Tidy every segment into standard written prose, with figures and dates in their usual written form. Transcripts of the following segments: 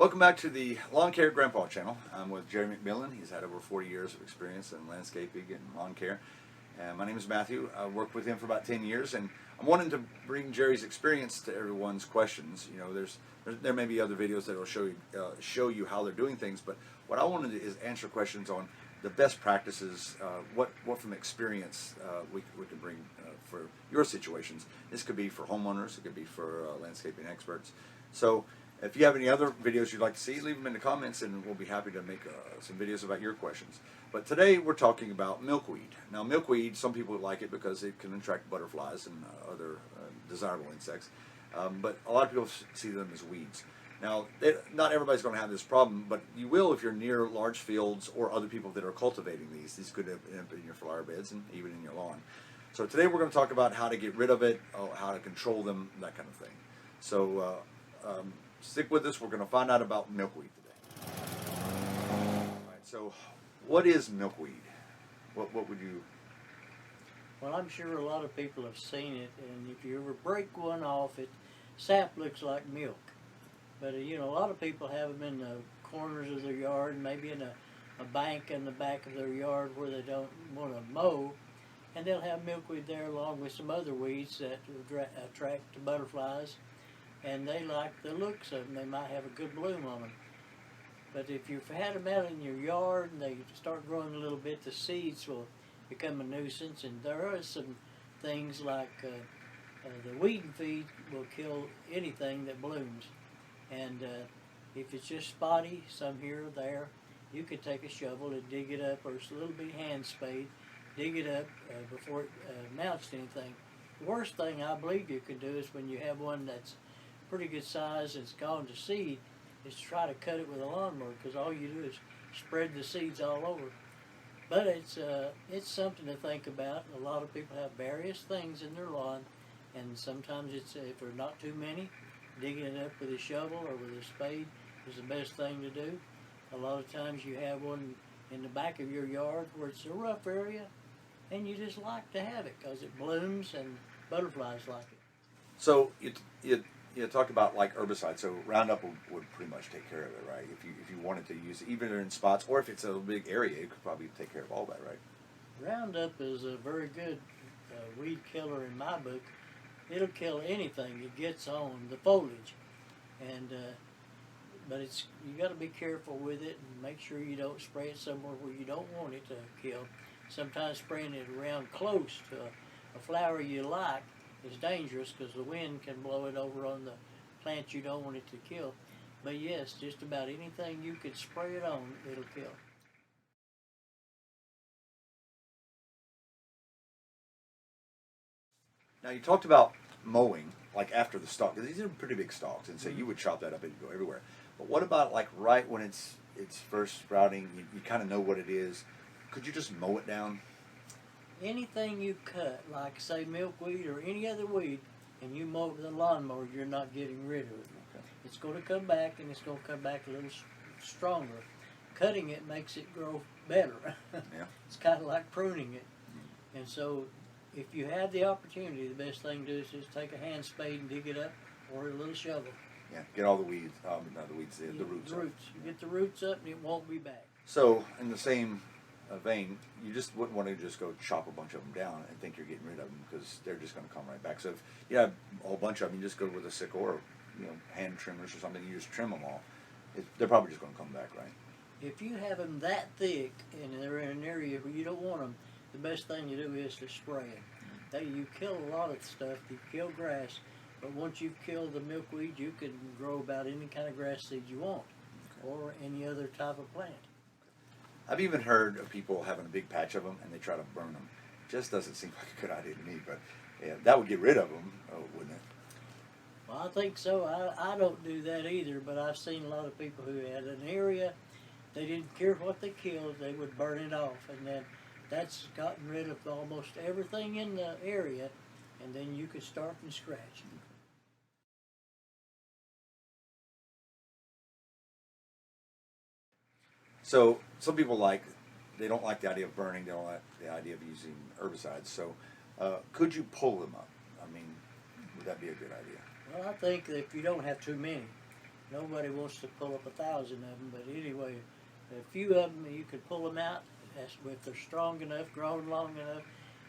Welcome back to the Lawn Care Grandpa channel. I'm with Jerry McMillan. He's had over 40 years of experience in landscaping and lawn care. And my name is Matthew. I worked with him for about 10 years, and I'm wanting to bring Jerry's experience to everyone's questions. You know, there may be other videos that will show you how they're doing things, but what I wanted to do is answer questions on the best practices, what from experience we can bring for your situations. This could be for homeowners, it could be for landscaping experts. So if you have any other videos you'd like to see, leave them in the comments and we'll be happy to make some videos about your questions. But today we're talking about milkweed. Now milkweed, some people like it because it can attract butterflies and other desirable insects. But a lot of people see them as weeds. Now, not everybody's going to have this problem, but you will if you're near large fields or other people that are cultivating these. These could end up in your flower beds and even in your lawn. So today we're going to talk about how to get rid of it, how to control them, that kind of thing. So stick with us. We're going to find out about milkweed today. All right, so what is milkweed? What would you... Well, I'm sure a lot of people have seen it, and if you ever break one off, sap looks like milk. But you know, a lot of people have them in the corners of their yard, maybe in a bank in the back of their yard where they don't want to mow, and they'll have milkweed there along with some other weeds that attract the butterflies, and they like the looks of them. They might have a good bloom on them. But if you've had them out in your yard and they start growing a little bit, the seeds will become a nuisance, and there are some things like the weed and feed will kill anything that blooms. And if it's just spotty, some here or there, you could take a shovel and dig it up, or a little bitty hand spade, dig it up before it mounts to anything. The worst thing I believe you can do is when you have one that's pretty good size and it's gone to seed, is to try to cut it with a lawnmower, because all you do is spread the seeds all over. But it's something to think about. A lot of people have various things in their lawn, and sometimes it's if there are not too many, digging it up with a shovel or with a spade is the best thing to do. A lot of times you have one in the back of your yard where it's a rough area, and you just like to have it because it blooms and butterflies like it. So you talked about like herbicides. So Roundup would pretty much take care of it, right? If you wanted to use it, even in spots, or if it's a big area, it could probably take care of all that, right? Roundup is a very good weed killer in my book. It'll kill anything that gets on the foliage, and but you got to be careful with it and make sure you don't spray it somewhere where you don't want it to kill. Sometimes spraying it around close to a flower you like is dangerous because the wind can blow it over on the plant you don't want it to kill. But yes, just about anything you could spray it on, it'll kill. Now you talked about mowing, like after the stalk, because these are pretty big stalks, and so you would chop that up and go everywhere. But what about like right when it's first sprouting, you kind of know what it is. Could you just mow it down? Anything you cut, like say milkweed or any other weed, and you mow it with a lawnmower, you're not getting rid of it. Okay. It's going to come back, and it's going to come back a little stronger. Cutting it makes it grow better. Yeah. It's kind of like pruning it. And so if you have the opportunity, the best thing to do is just take a hand spade and dig it up, or a little shovel. Yeah, get all the weeds, not the weeds, the roots. The roots. You get the roots up, and it won't be back. So in the same vein, you just wouldn't want to just go chop a bunch of them down and think you're getting rid of them, because they're just going to come right back. So if you have a whole bunch of them, you just go with a sickle or hand trimmers or something. You just trim them all. They're probably just going to come back, right? If you have them that thick and they're in an area where you don't want them, the best thing to do is to spray them. You kill a lot of stuff. You kill grass, but once you've killed the milkweed, you can grow about any kind of grass seed you want, or any other type of plant. I've even heard of people having a big patch of them and they try to burn them. Just doesn't seem like a good idea to me, but yeah, that would get rid of them, wouldn't it? Well, I think so. I don't do that either, but I've seen a lot of people who had an area, they didn't care what they killed, they would burn it off, and then that's gotten rid of almost everything in the area, and then you could start from scratch. So some people they don't like the idea of burning, they don't like the idea of using herbicides. So could you pull them up? I mean, would that be a good idea? Well, I think that if you don't have too many, Nobody wants to pull up 1,000 of them, but anyway, a few of them you could pull them out. If they're strong enough, grown long enough,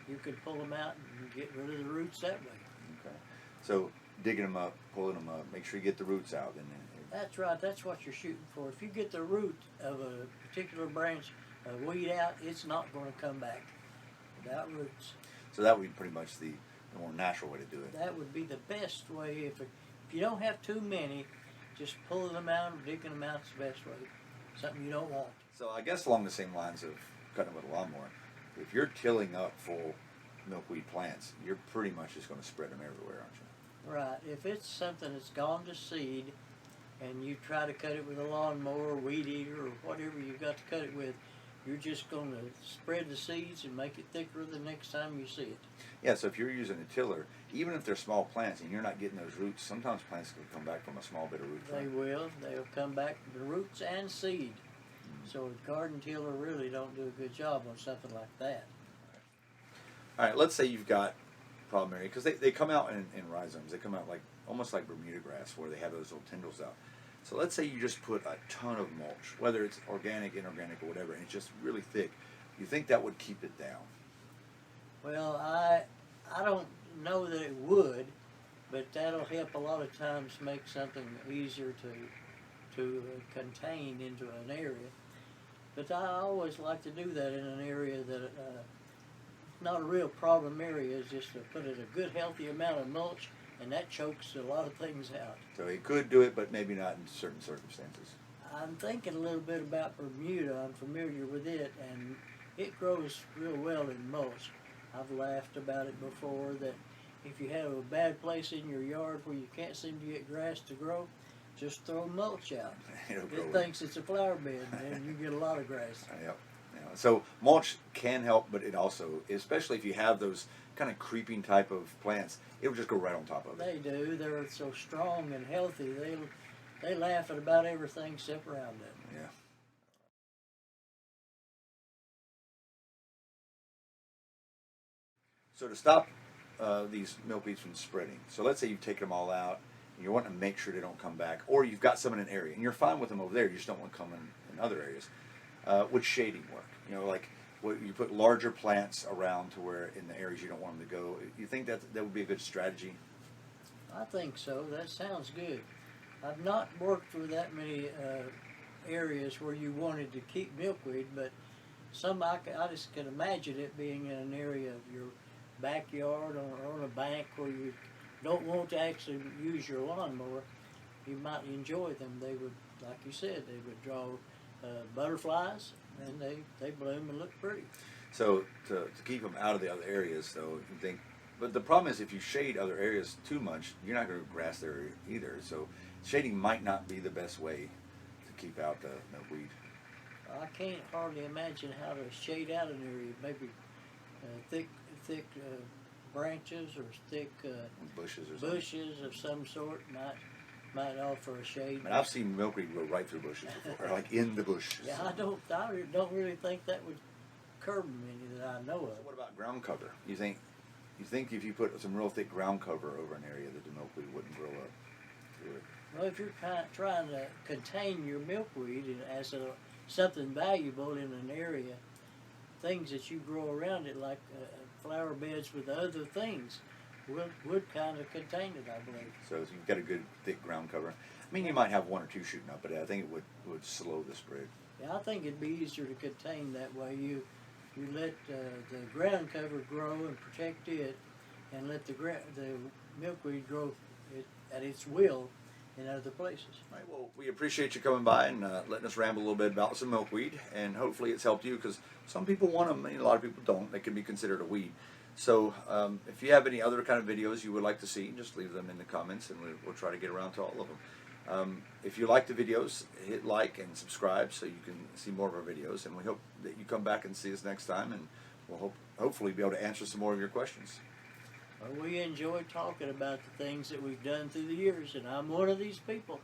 you could pull them out and get rid of the roots that way. Okay. So digging them up, pulling them up, make sure you get the roots out. And That's right. That's what you're shooting for. If you get the root of a particular branch weed out, it's not going to come back without roots. so that would be pretty much the more natural way to do it. That would be the best way. If you don't have too many, just pulling them out and digging them out is the best way. Something you don't want. So I guess along the same lines of cutting with a lawnmower, if you're tilling up full milkweed plants, you're pretty much just going to spread them everywhere, aren't you? Right. If it's something that's gone to seed, and you try to cut it with a lawnmower, weed eater, or whatever you got to cut it with, you're just going to spread the seeds and make it thicker the next time you see it. Yeah, so if you're using a tiller, even if they're small plants and you're not getting those roots, sometimes plants can come back from a small bit of root. They will. They'll come back, the roots and seed. So a garden tiller really don't do a good job on something like that. All right, let's say you've got problem area, because they come out in rhizomes. They come out like almost like Bermuda grass, where they have those little tendrils out. So let's say you just put a ton of mulch, whether it's organic, inorganic, or whatever, and it's just really thick. You think that would keep it down? Well, I don't know that it would, but that'll help a lot of times make something easier to contain into an area. But I always like to do that in an area that not a real problem area, is just to put in a good healthy amount of mulch, and that chokes a lot of things out. So it could do it, but maybe not in certain circumstances. I'm thinking a little bit about Bermuda. I'm familiar with it, and it grows real well in mulch. I've laughed about it before, that if you have a bad place in your yard where you can't seem to get grass to grow, just throw mulch out. It thinks it's a flower bed, and you get a lot of grass. Yep. Yeah. So mulch can help, but it also, especially if you have those kind of creeping type of plants, it'll just go right on top of it. They do. They're so strong and healthy. They laugh at about everything except around it. Yeah. So to stop these milkweeds from spreading, so let's say you've taken them all out, and you're wanting to make sure they don't come back, or you've got some in an area, and you're fine with them over there, you just don't want to come in other areas. Would shading work? You know, like you put larger plants around to where in the areas you don't want them to go. You think that would be a good strategy? I think so. That sounds good. I've not worked with that many areas where you wanted to keep milkweed, but I just can imagine it being in an area of your backyard or on a bank where you don't want to actually use your lawnmower. You might enjoy them. They would, like you said, they would draw butterflies, and they bloom and look pretty. So to keep them out of the other areas, though, you think. But the problem is, if you shade other areas too much, you're not going to grass there either. So shading might not be the best way to keep out the milkweed. I can't hardly imagine how to shade out an area. Maybe thick branches or thick Bushes or something. bushes of some sort might offer a shade. I mean, I've seen milkweed grow right through bushes before, or like in the bush. Yeah, I don't really think that would curb them any that I know So of. what about ground cover? You think if you put some real thick ground cover over an area that the milkweed wouldn't grow up through it? Well, if you're trying to contain your milkweed as something valuable in an area, things that you grow around it, like flower beds with other things, would kind of contain it, I believe. So if you've got a good thick ground cover. I mean, you might have one or two shooting up, but I think it would slow the spread. Yeah, I think it'd be easier to contain that way. You let the ground cover grow and protect it, and let the milkweed grow at its will in other places. All right, well, we appreciate you coming by and letting us ramble a little bit about some milkweed, and hopefully it's helped you, because some people want them and a lot of people don't. They can be considered a weed. So if you have any other kind of videos you would like to see, just leave them in the comments, and we'll try to get around to all of them. If you like the videos, hit like and subscribe so you can see more of our videos, and we hope that you come back and see us next time, and we'll hopefully be able to answer some more of your questions. Well, we enjoy talking about the things that we've done through the years, and I'm one of these people.